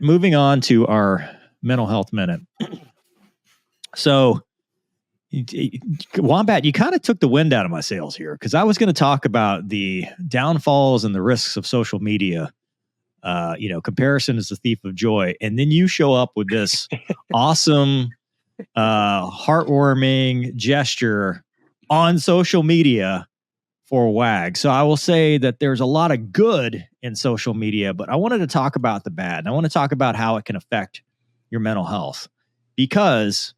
moving on to our mental health minute. So, Wombat, you kind of took the wind out of my sails here because I was going to talk about the downfalls and the risks of social media. Comparison is the thief of joy. And then you show up with this awesome, heartwarming gesture on social media for WAG. So I will say that there's a lot of good in social media, but I wanted to talk about the bad. And I want to talk about how it can affect your mental health because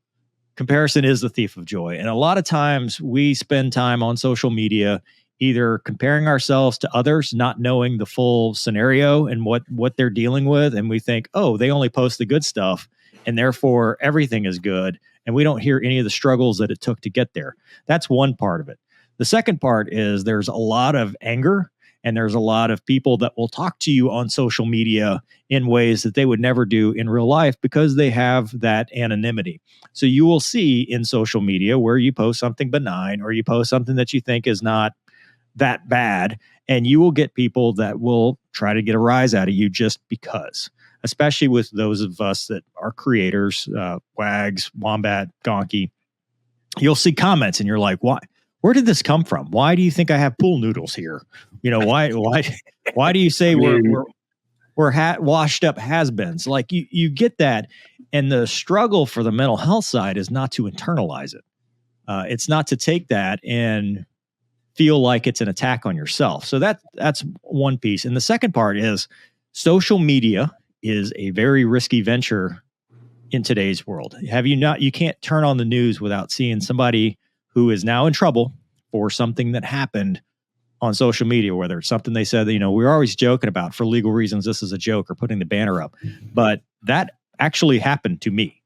comparison is the thief of joy. And a lot of times we spend time on social media either comparing ourselves to others, not knowing the full scenario and what they're dealing with. And we think, oh, they only post the good stuff and therefore everything is good. And we don't hear any of the struggles that it took to get there. That's one part of it. The second part is there's a lot of anger and there's a lot of people that will talk to you on social media in ways that they would never do in real life because they have that anonymity. So you will see in social media where you post something benign or you post something that you think is not that bad, and you will get people that will try to get a rise out of you just because, especially with those of us that are creators, Wags, Wombat, Gonky. You'll see comments and you're like, why? Where did this come from? Why do you think I have pool noodles here? Why do you say we're washed up has-beens? Like you get that. And the struggle for the mental health side is not to internalize it. It's not to take that and feel like it's an attack on yourself. So that's one piece. And the second part is social media is a very risky venture in today's world. You can't turn on the news without seeing somebody who is now in trouble for something that happened on social media, whether it's something they said that, we're always joking about for legal reasons, this is a joke or putting the banner up, but that actually happened to me.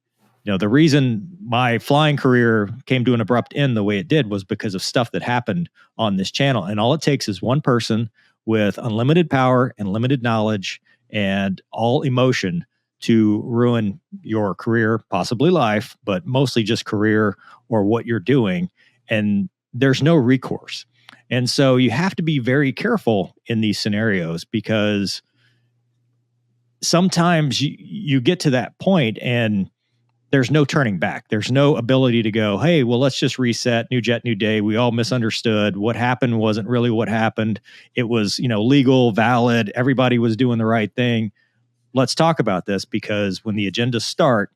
The reason my flying career came to an abrupt end the way it did was because of stuff that happened on this channel. And all it takes is one person with unlimited power and limited knowledge and all emotion to ruin your career, possibly life, but mostly just career or what you're doing. And there's no recourse. And so you have to be very careful in these scenarios because sometimes you get to that point and there's no turning back. There's no ability to go, hey, well, let's just reset, new jet, new day. We all misunderstood. What happened wasn't really what happened. It was, legal, valid. Everybody was doing the right thing. Let's talk about this because when the agendas start,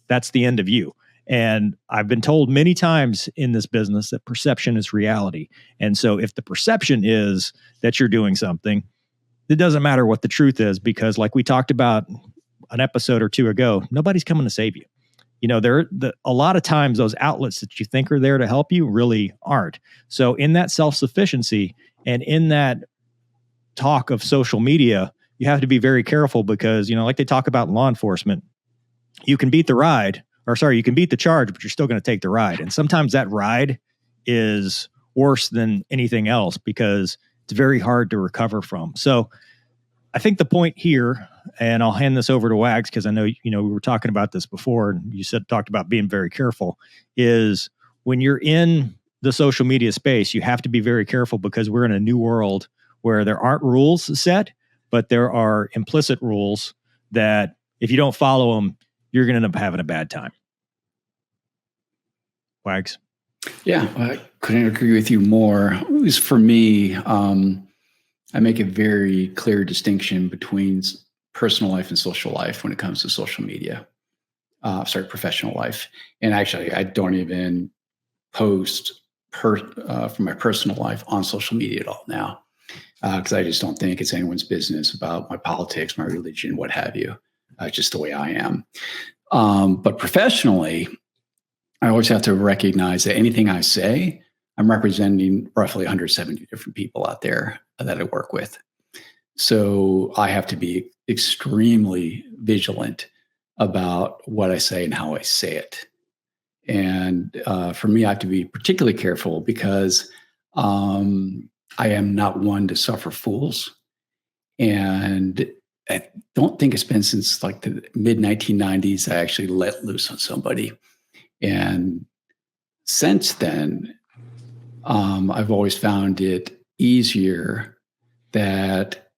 that's the end of you. And I've been told many times in this business that perception is reality. And so if the perception is that you're doing something, it doesn't matter what the truth is because like we talked about an episode or two ago, nobody's coming to save you. A lot of times those outlets that you think are there to help you really aren't. So in that self-sufficiency and in that talk of social media, you have to be very careful because, like they talk about in law enforcement, you can beat the charge, but you're still going to take the ride. And sometimes that ride is worse than anything else because it's very hard to recover from. So I think the point here, and I'll hand this over to Wags because I know, we were talking about this before and you talked about being very careful, is when you're in the social media space, you have to be very careful because we're in a new world where there aren't rules set, but there are implicit rules that if you don't follow them, you're going to end up having a bad time. Wags? Yeah, I couldn't agree with you more. At least for me, I make a very clear distinction between personal life and social life when it comes to social media. Professional life. And actually, I don't even post from my personal life on social media at all now because I just don't think it's anyone's business about my politics, my religion, what have you. Just the way I am. But professionally, I always have to recognize that anything I say, I'm representing roughly 170 different people out there that I work with. So I have to be extremely vigilant about what I say and how I say it. And for me, I have to be particularly careful because I am not one to suffer fools. And I don't think it's been since like the mid 1990s I actually let loose on somebody. And since then, I've always found it easier that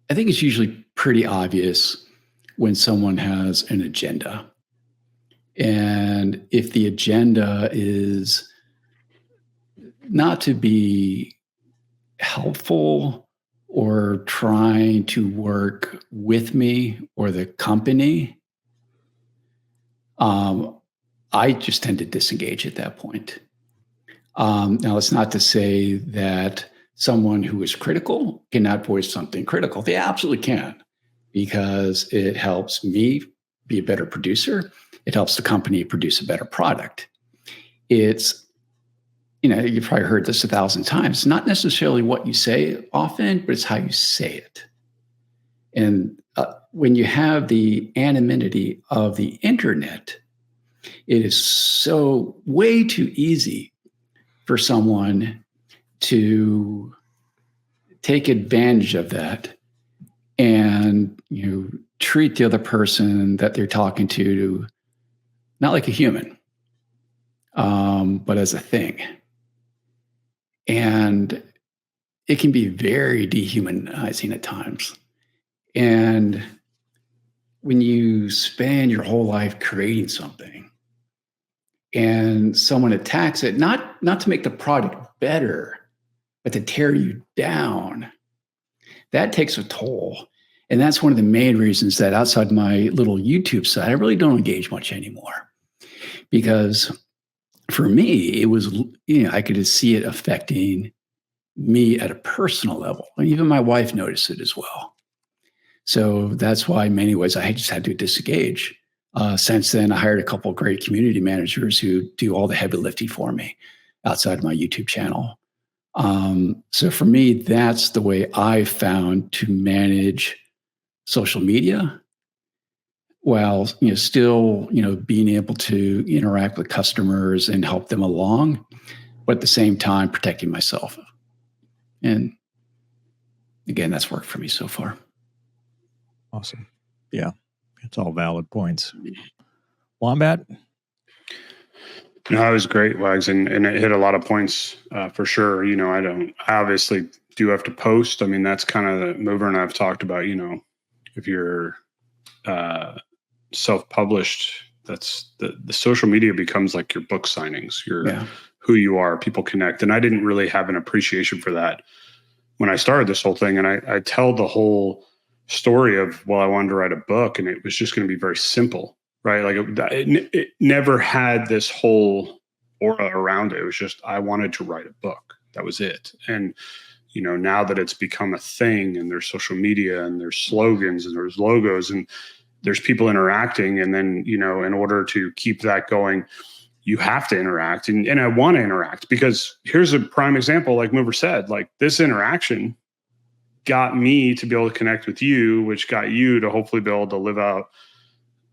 I think it's usually pretty obvious when someone has an agenda. And if the agenda is not to be helpful or trying to work with me or the company, I just tend to disengage at that point. Now, it's not to say that someone who is critical cannot voice something critical. They absolutely can, because it helps me be a better producer. It helps the company produce a better product. It's, you've probably heard this 1,000 times. It's not necessarily what you say often, but it's how you say it. And when you have the anonymity of the internet, it is so way too easy for someone to take advantage of that and treat the other person that they're talking to not like a human, but as a thing. And it can be very dehumanizing at times. And when you spend your whole life creating something and someone attacks it, not to make the product better, but to tear you down, that takes a toll. And that's one of the main reasons that outside my little YouTube site, I really don't engage much anymore. Because for me, it was, I could just see it affecting me at a personal level. And even my wife noticed it as well. So that's why in many ways I just had to disengage. Since then, I hired a couple of great community managers who do all the heavy lifting for me outside of my YouTube channel. So for me, that's the way I found to manage social media while still being able to interact with customers and help them along, but at the same time protecting myself. And again, that's worked for me so far. Awesome. Yeah, it's all valid points. Wombat? No, it was great, Wags, and it hit a lot of points for sure. I obviously do have to post. I mean, that's kind of the Mover and I've talked about, if you're self-published, that's the social media becomes like your book signings, who you are, people connect. And I didn't really have an appreciation for that when I started this whole thing. And I tell the whole story of, I wanted to write a book and it was just going to be very simple, right? Like it never had this whole aura around it. It was just, I wanted to write a book. That was it. And, now that it's become a thing and there's social media and there's slogans and there's logos and there's people interacting. And then, in order to keep that going, you have to interact. And I want to interact because here's a prime example, like Mover said, like this interaction got me to be able to connect with you, which got you to hopefully be able to live out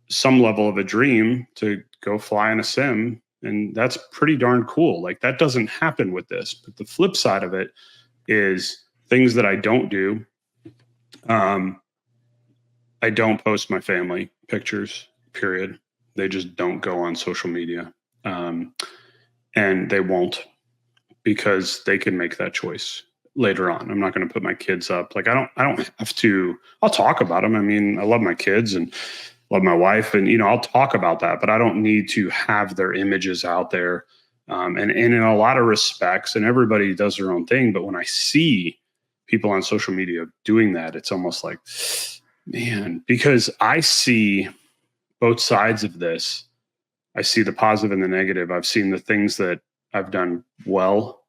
some level of a dream to go fly in a sim. And that's pretty darn cool. Like that doesn't happen with this. But the flip side of it is things that I don't do. I don't post my family pictures, period. They just don't go on social media. And they won't, because they can make that choice later on. I'm not going to put my kids up. Like I don't have to, I'll talk about them. I mean, I love my kids and love my wife and, I'll talk about that, but I don't need to have their images out there. And in a lot of respects, and everybody does their own thing. But when I see people on social media doing that, it's almost like, man, because I see both sides of this. I see the positive and the negative. I've seen the things that I've done well.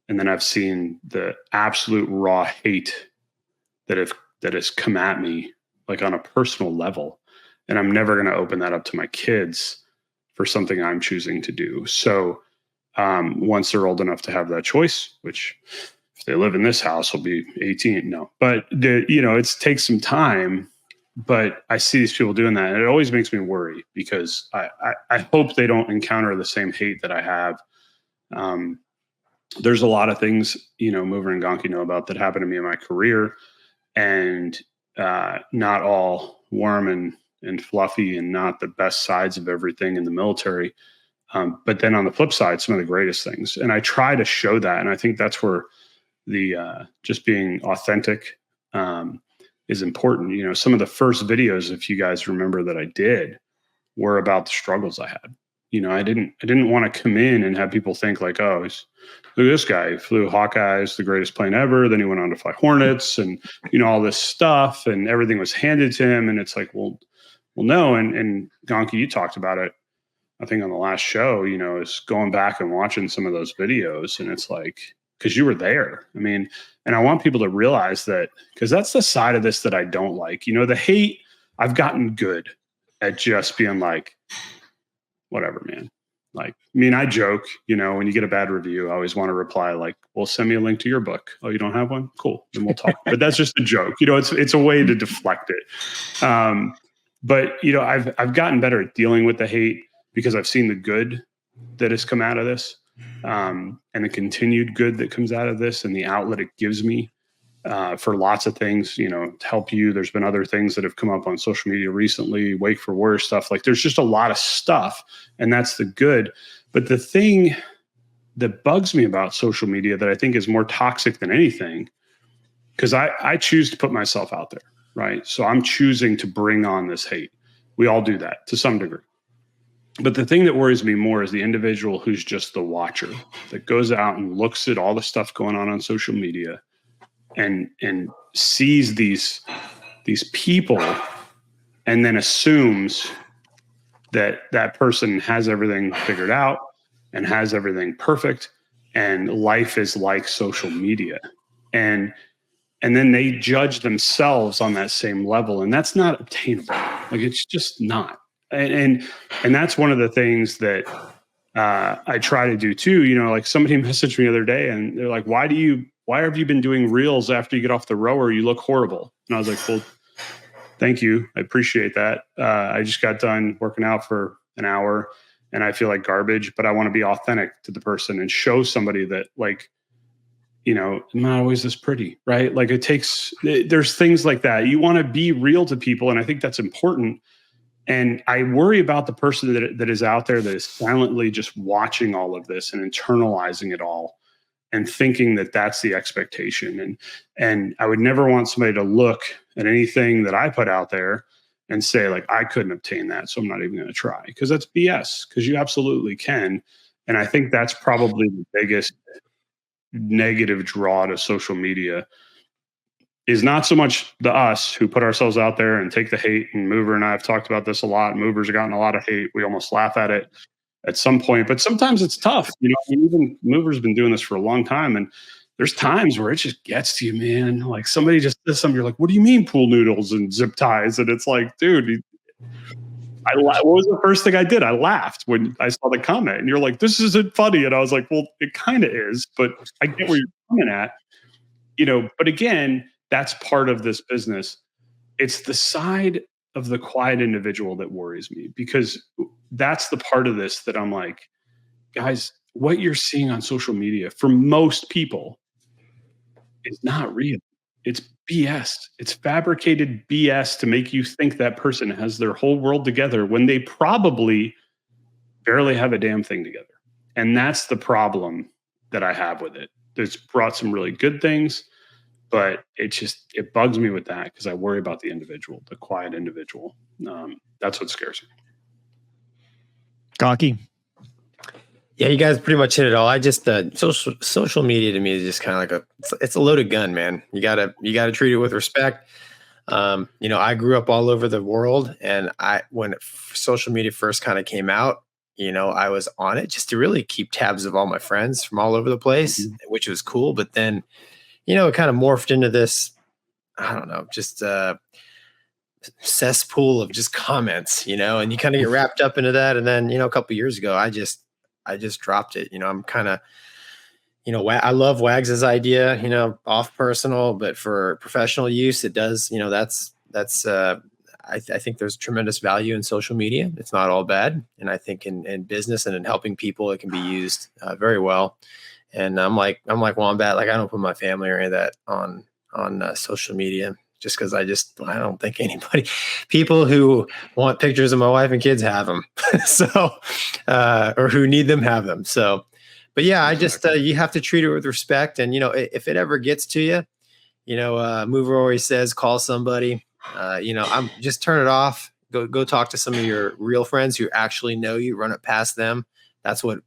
And then I've seen the absolute raw hate that has come at me, like on a personal level. And I'm never going to open that up to my kids for something I'm choosing to do. So once they're old enough to have that choice, which if they live in this house will be 18. No, but it takes some time. But I see these people doing that, and it always makes me worry because I hope they don't encounter the same hate that I have. There's a lot of things, Mover and Gonky know about that happened to me in my career, and not all warm and fluffy and not the best sides of everything in the military. But then on the flip side, some of the greatest things. And I try to show that. And I think that's where the just being authentic is important. You know, some of the first videos, if you guys remember, that I did were about the struggles I had. You know, I didn't want to come in and have people think like, oh, look at this guy, he flew Hawkeyes, the greatest plane ever. Then he went on to fly Hornets and, you know, all this stuff, and everything was handed to him. And it's like, well, no. And Donkey, you talked about it, I think on the last show, you know, is going back and watching some of those videos. And it's like, because you were there. I mean, and I want people to realize that, because that's the side of this that I don't like. You know, the hate, I've gotten good at just being like, whatever, man. Like, I mean, I joke, you know, when you get a bad review, I always want to reply like, well, send me a link to your book. Oh, you don't have one? Cool. Then we'll talk. But that's just a joke. You know, it's a way to deflect it. But, you know, I've gotten better at dealing with the hate because I've seen the good that has come out of this, and the continued good that comes out of this, and the outlet it gives me for lots of things, you know, to help you. There's been other things that have come up on social media recently, Wake for War stuff. Like, there's just a lot of stuff, and that's the good. But the thing that bugs me about social media that I think is more toxic than anything, because I choose to put myself out there, right? So I'm choosing to bring on this hate. We all do that to some degree. But the thing that worries me more is the individual who's just the watcher, that goes out and looks at all the stuff going on social media and sees these people, and then assumes that that person has everything figured out and has everything perfect, and life is like social media. And then they judge themselves on that same level, and that's not obtainable. Like, it's just not. And that's one of the things that I try to do too. You know, like, somebody messaged me the other day and they're like, why have you been doing reels after you get off the rower? You look horrible. And I was like, well, thank you. I appreciate that. I just got done working out for an hour and I feel like garbage, but I want to be authentic to the person and show somebody that, like, you know, I'm not always this pretty, right? Like, there's things like that. You want to be real to people. And I think that's important. And I worry about the person that is out there that is silently just watching all of this and internalizing it all and thinking that that's the expectation. And I would never want somebody to look at anything that I put out there and say, like, I couldn't obtain that, so I'm not even going to try, because that's BS, because you absolutely can. And I think that's probably the biggest negative draw to social media, is not so much the us who put ourselves out there and take the hate. And Mover and I have talked about this a lot. Movers have gotten a lot of hate. We almost laugh at it at some point, but sometimes it's tough. You know, I mean, even Mover's been doing this for a long time, and there's times where it just gets to you, man. Like, somebody just does something, you're like, what do you mean pool noodles and zip ties? And it's like, dude, what was the first thing I did? I laughed when I saw the comment, and you're like, this isn't funny. And I was like, well, it kind of is, but I get where you're coming at, you know. But again, that's part of this business. It's the side of the quiet individual that worries me, because that's the part of this that I'm like, guys, what you're seeing on social media for most people is not real. It's BS. It's fabricated BS to make you think that person has their whole world together when they probably barely have a damn thing together. And that's the problem that I have with it. It's brought some really good things, but it bugs me with that, because I worry about the individual, the quiet individual. That's what scares me. Gonky. Yeah, you guys pretty much hit it all. I just social media to me is just kind of like it's a loaded gun, man. You gotta treat it with respect. You know, I grew up all over the world, and when social media first kind of came out, you know, I was on it just to really keep tabs of all my friends from all over the place, which was cool. But then, you know, it kind of morphed into this, I don't know, just cesspool of just comments, you know, and you kind of get wrapped up into that. And then, you know, a couple of years ago, I just dropped it. You know, I'm kind of, you know, I love Wags's idea, you know, off personal, but for professional use, it does, you know, that's I think there's tremendous value in social media. It's not all bad. And I think in business and in helping people, it can be used very well. And I'm like Wombat, like, I don't put my family or any of that on social media, just because I don't think people who want pictures of my wife and kids have them. So, or who need them have them. So, but yeah, I just, you have to treat it with respect. And, you know, if it ever gets to you, Mover always says, call somebody. I'm just turn it off. Go talk to some of your real friends who actually know you. Run it past them. That's what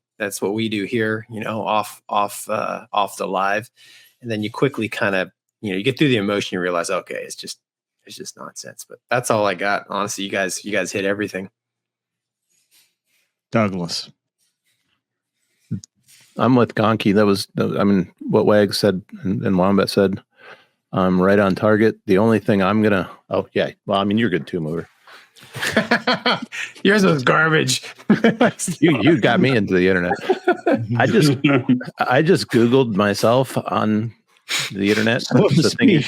we do here. Off the live, and then you quickly kind of you get through the emotion. You realize, okay, it's just nonsense. But that's all I got. Honestly, you guys hit everything. Douglas. I'm with Gonky. What Wags said and Wombat said, right on target. The only thing you're good too, Mover. Yours was garbage. you got me into the internet. I just Googled myself on the internet. That's the thing you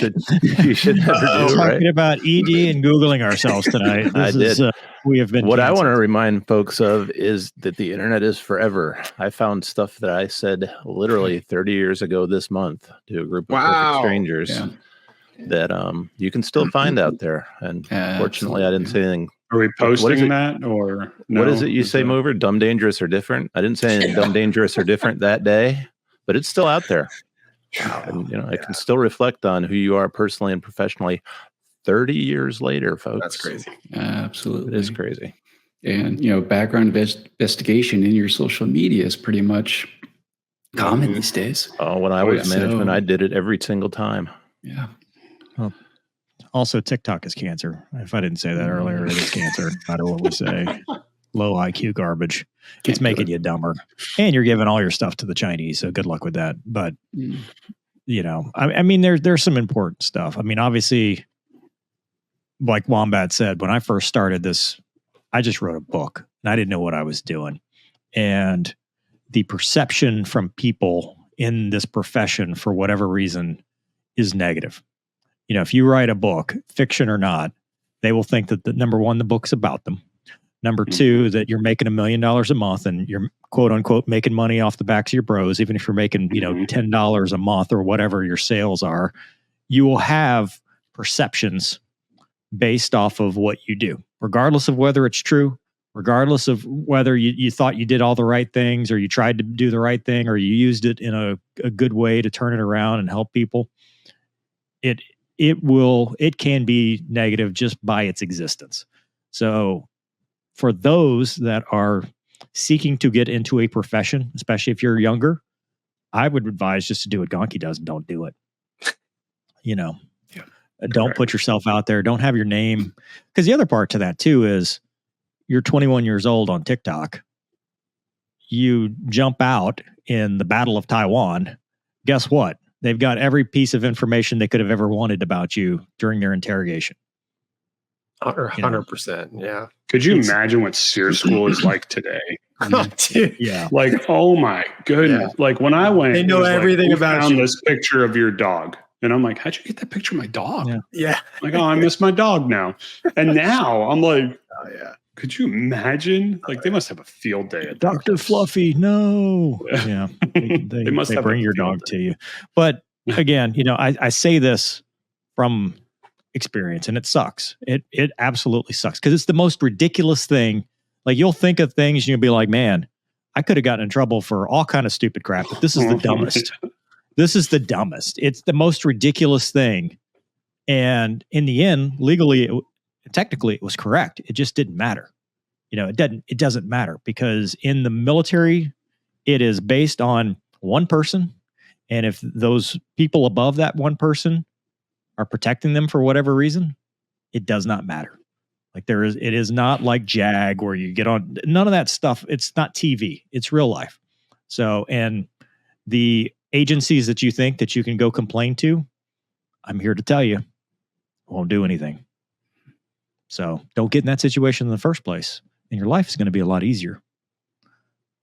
should never do, right? Talking about ED and Googling ourselves tonight. I did. We have been. What canceled. I want to remind folks of is that the internet is forever. I found stuff that I said literally 30 years ago this month to a group of perfect strangers that you can still find out there. And fortunately, I didn't say anything. Are we posting that or no? What is it you say, Mover? Dumb, dangerous, or different? I didn't say anything dumb, dangerous, or different that day, but it's still out there. Wow. And I can still reflect on who you are personally and professionally 30 years later, folks. That's crazy. Absolutely. It is crazy. And, background investigation in your social media is pretty much common these days. Oh, when I was management, I did it every single time. Yeah. Well, also, TikTok is cancer. If I didn't say that earlier, it is cancer, no matter what we say. Low IQ garbage. It's making you dumber. And you're giving all your stuff to the Chinese, so good luck with that. But, there's some important stuff. I mean, obviously, like Wombat said, when I first started this, I just wrote a book, and I didn't know what I was doing. And the perception from people in this profession, for whatever reason, is negative. If you write a book, fiction or not, they will think that number one, the book's about them. Number two, that you're making $1 million a month and you're quote unquote making money off the backs of your bros, even if you're making, $10 a month or whatever your sales are, you will have perceptions based off of what you do, regardless of whether it's true, regardless of whether you thought you did all the right things or you tried to do the right thing or you used it in a good way to turn it around and help people. It can be negative just by its existence. So for those that are seeking to get into a profession, especially if you're younger, I would advise just to do what Gonky does and don't do it. Don't put yourself out there. Don't have your name. Because the other part to that too is you're 21 years old on TikTok. You jump out in the Battle of Taiwan. Guess what? They've got every piece of information they could have ever wanted about you during their interrogation. 100%. Yeah. Could you imagine what SEER school is like today? Oh, dude. Yeah. Like, oh my goodness. Yeah. Like when I went, they know everything about found you. This picture of your dog. And I'm like, how'd you get that picture of my dog? Yeah. Like, oh, I miss my dog now. And now I'm like, oh yeah. Could you imagine? Like they must have a field day at Dr. Fluffy. No. Yeah. They must bring your dog to you. But again, I say this from experience and it sucks. It absolutely sucks because it's the most ridiculous thing. Like you'll think of things and you'll be like, man, I could have gotten in trouble for all kind of stupid crap, but this is the dumbest. This is the dumbest. It's the most ridiculous thing. And in the end, legally, technically it was correct. It just didn't matter. It doesn't matter because in the military, it is based on one person. And if those people above that one person are protecting them for whatever reason, it does not matter. Like it is not like JAG where you get on none of that stuff. It's not TV. It's real life. So, and the agencies that you think that you can go complain to, I'm here to tell you, won't do anything. So don't get in that situation in the first place and your life is going to be a lot easier.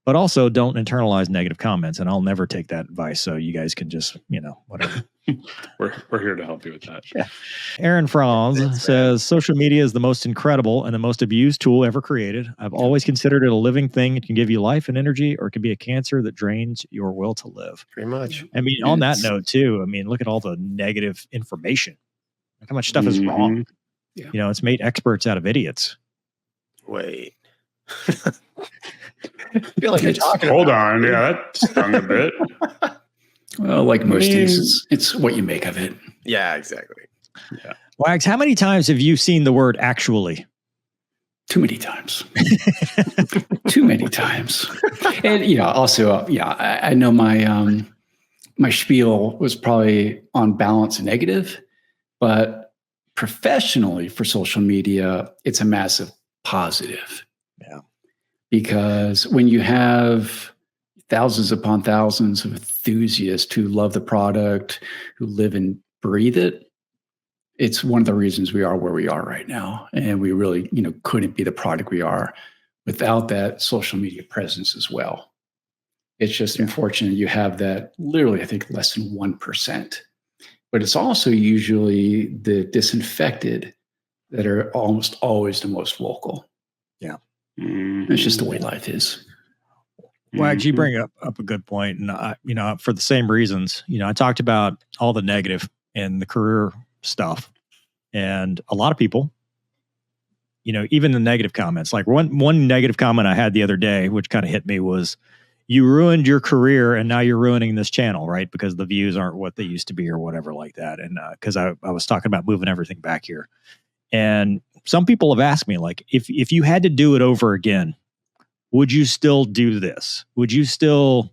But also don't internalize negative comments, and I'll never take that advice. So you guys can just, whatever. We're here to help you with that. Yeah. Aaron Franz says, social media is the most incredible and the most abused tool ever created. I've always considered it a living thing. It can give you life and energy, or it can be a cancer that drains your will to live. Pretty much. I mean, on that note too, look at all the negative information. Look how much stuff is wrong. Yeah. It's made experts out of idiots. Wait. I feel like you're talking Hold on. Yeah, that stung a bit. Well, like most things, it's what you make of it. Yeah, exactly. Yeah. Wags, how many times have you seen the word actually? Too many times. Too many times. And, also, I know my my spiel was probably on balance negative, but professionally for social media, it's a massive positive. Yeah. Because when you have thousands upon thousands of enthusiasts who love the product, who live and breathe it, it's one of the reasons we are where we are right now. And we really, couldn't be the product we are without that social media presence as well. It's just unfortunate you have that literally, I think, less than 1%. But it's also usually the disinfected that are almost always the most vocal. Yeah. It's just the way life is. Wags, you bring up a good point. And, for the same reasons, I talked about all the negative and the career stuff. And a lot of people, even the negative comments, like one negative comment I had the other day, which kind of hit me, was, you ruined your career and now you're ruining this channel, right? Because the views aren't what they used to be or whatever like that. And because I was talking about moving everything back here. And some people have asked me, like, if you had to do it over again, would you still do this? Would you still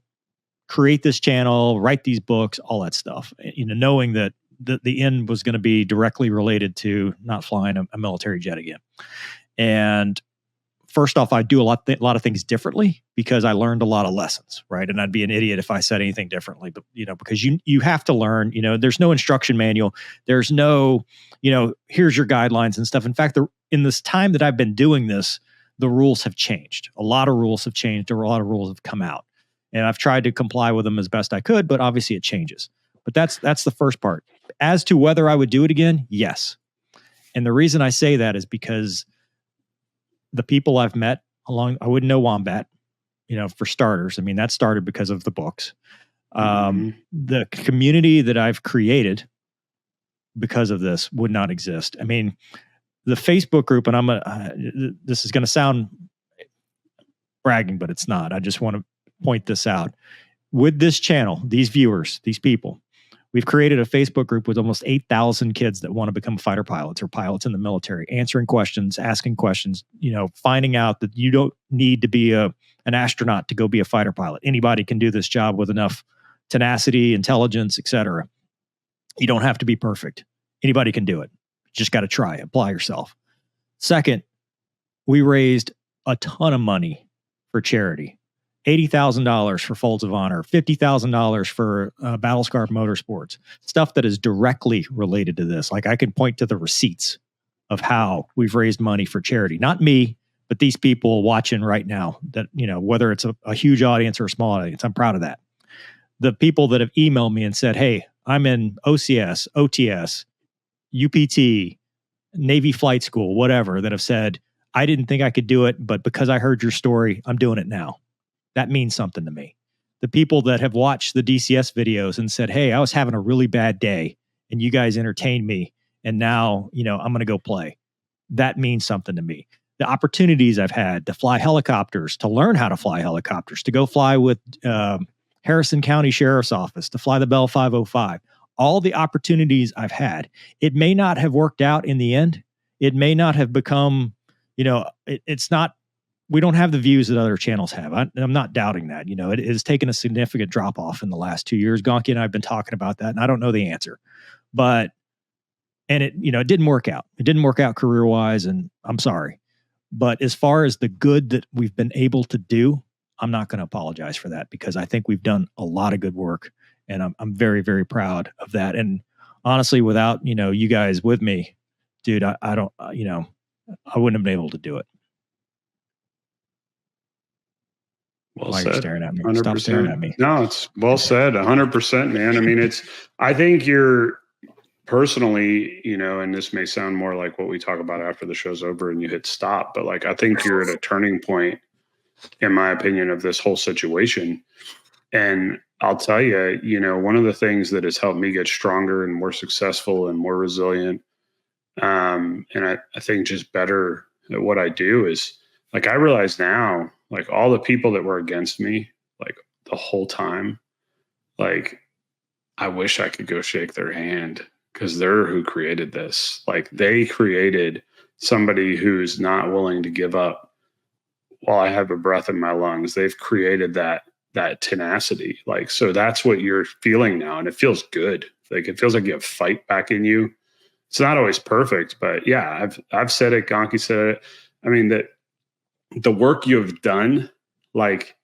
create this channel, write these books, all that stuff? Knowing that the end was going to be directly related to not flying a military jet again. And first off, I do a lot of things differently because I learned a lot of lessons, right? And I'd be an idiot if I said anything differently, but because you have to learn. There's no instruction manual. There's no, here's your guidelines and stuff. In fact, in this time that I've been doing this, the rules have changed. A lot of rules have changed. A lot of rules have come out, and I've tried to comply with them as best I could. But obviously, it changes. But that's the first part. As to whether I would do it again, yes. And the reason I say that is because the people I've met I wouldn't know Wombat, for starters. I mean, that started because of the books. The community that I've created because of this would not exist. I mean, the Facebook group, and this is going to sound bragging, but it's not. I just want to point this out. With this channel, these viewers, these people, we've created a Facebook group with almost 8,000 kids that want to become fighter pilots or pilots in the military, answering questions, asking questions, finding out that you don't need to be an astronaut to go be a fighter pilot. Anybody can do this job with enough tenacity, intelligence, etc. You don't have to be perfect. Anybody can do it. Just got to try, apply yourself. Second, we raised a ton of money for charity. $80,000 for Folds of Honor, $50,000 for Battlescar Motorsports, stuff that is directly related to this. Like, I can point to the receipts of how we've raised money for charity. Not me, but these people watching right now that, whether it's a huge audience or a small audience, I'm proud of that. The people that have emailed me and said, hey, I'm in OCS, OTS, UPT, Navy Flight School, whatever, that have said, I didn't think I could do it, but because I heard your story, I'm doing it now. That means something to me. The people that have watched the DCS videos and said, hey, I was having a really bad day and you guys entertained me, and now, I'm going to go play. That means something to me. The opportunities I've had to fly helicopters, to learn how to fly helicopters, to go fly with Harrison County Sheriff's Office, to fly the Bell 505, all the opportunities I've had. It may not have worked out in the end. It may not have become, it's not, we don't have the views that other channels have. I'm not doubting that. It has taken a significant drop off in the last 2 years. Gonky and I have been talking about that, and I don't know the answer. But, and it didn't work out. It didn't work out career-wise, and I'm sorry. But as far as the good that we've been able to do, I'm not going to apologize for that, because I think we've done a lot of good work, and I'm very, very proud of that. And honestly, without, you guys with me, dude, I don't, I wouldn't have been able to do it. Well Why said. are you staring at me? 100%. Stop staring at me. No, it's well said. 100%, man. I mean, I think you're personally, and this may sound more like what we talk about after the show's over and you hit stop, but like, I think you're at a turning point, in my opinion, of this whole situation. And I'll tell you, one of the things that has helped me get stronger and more successful and more resilient, and I think just better at what I do, is like, I realize now, like, all the people that were against me, like, the whole time, like, I wish I could go shake their hand because they're who created this. Like they created somebody who's not willing to give up while I have a breath in my lungs. They've created that tenacity. Like, so that's what you're feeling now. And it feels good. Like it feels like you have fight back in you. It's not always perfect, but yeah, I've said it. Gonky said it. I mean, that the work you have done, like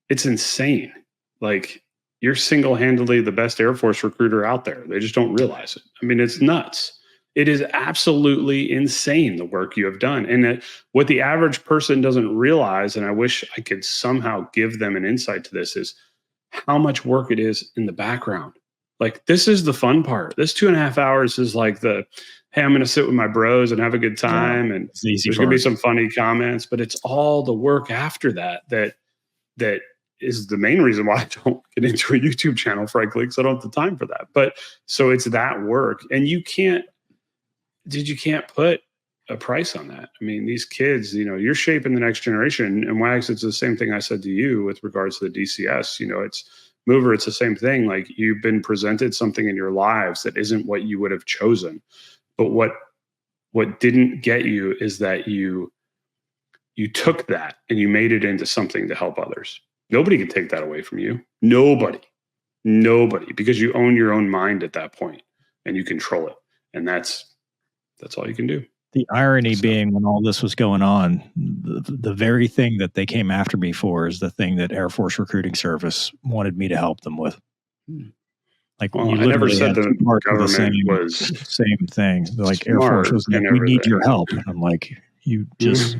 it's insane. Like you're single-handedly the best Air Force recruiter out there. They just don't realize it. I mean, it's nuts. It is absolutely insane, the work you have done. And what the average person doesn't realize, and I wish I could somehow give them an insight to this, is how much work it is in the background. Like, this is the fun part. This 2.5 hours is like hey, I'm going to sit with my bros and have a good time. And there's going to be some funny comments, but it's all the work after that is the main reason why I don't get into a YouTube channel, frankly, because I don't have the time for that. But so it's that work, and you can't put a price on that. I mean, these kids, you're shaping the next generation. And Wags, it's the same thing I said to you with regards to the DCS. It's Mover, it's the same thing. Like, you've been presented something in your lives that isn't what you would have chosen. But what didn't get you is that you took that and you made it into something to help others. Nobody can take that away from you. Nobody, because you own your own mind at that point and you control it. And that's all you can do. The irony being, when all this was going on, the very thing that they came after me for is the thing that Air Force Recruiting Service wanted me to help them with. Like, well, I never said the government was same thing. Like, Air Force was like, we need your help. And I'm like, you just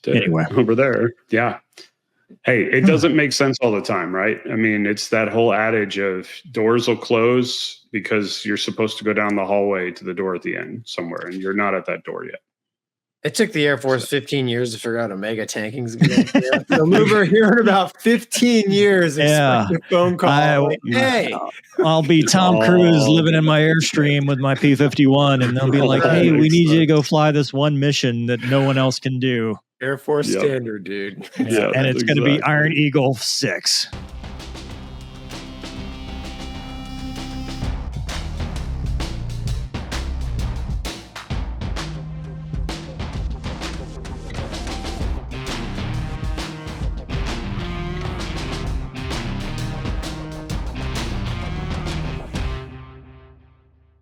anyway over there. Yeah. Hey, it doesn't make sense all the time, right? I mean, it's that whole adage of doors will close because you're supposed to go down the hallway to the door at the end somewhere, and you're not at that door yet. It took the Air Force 15 years to figure out Omega tanking is good. So Mover, here in about 15 years, expect a phone call. Hey, I'll be Tom Cruise living in my Airstream with my P-51, and they'll be like, hey, we need you to go fly this one mission that no one else can do. Air Force standard, dude. Yeah, and it's going to be Iron Eagle 6.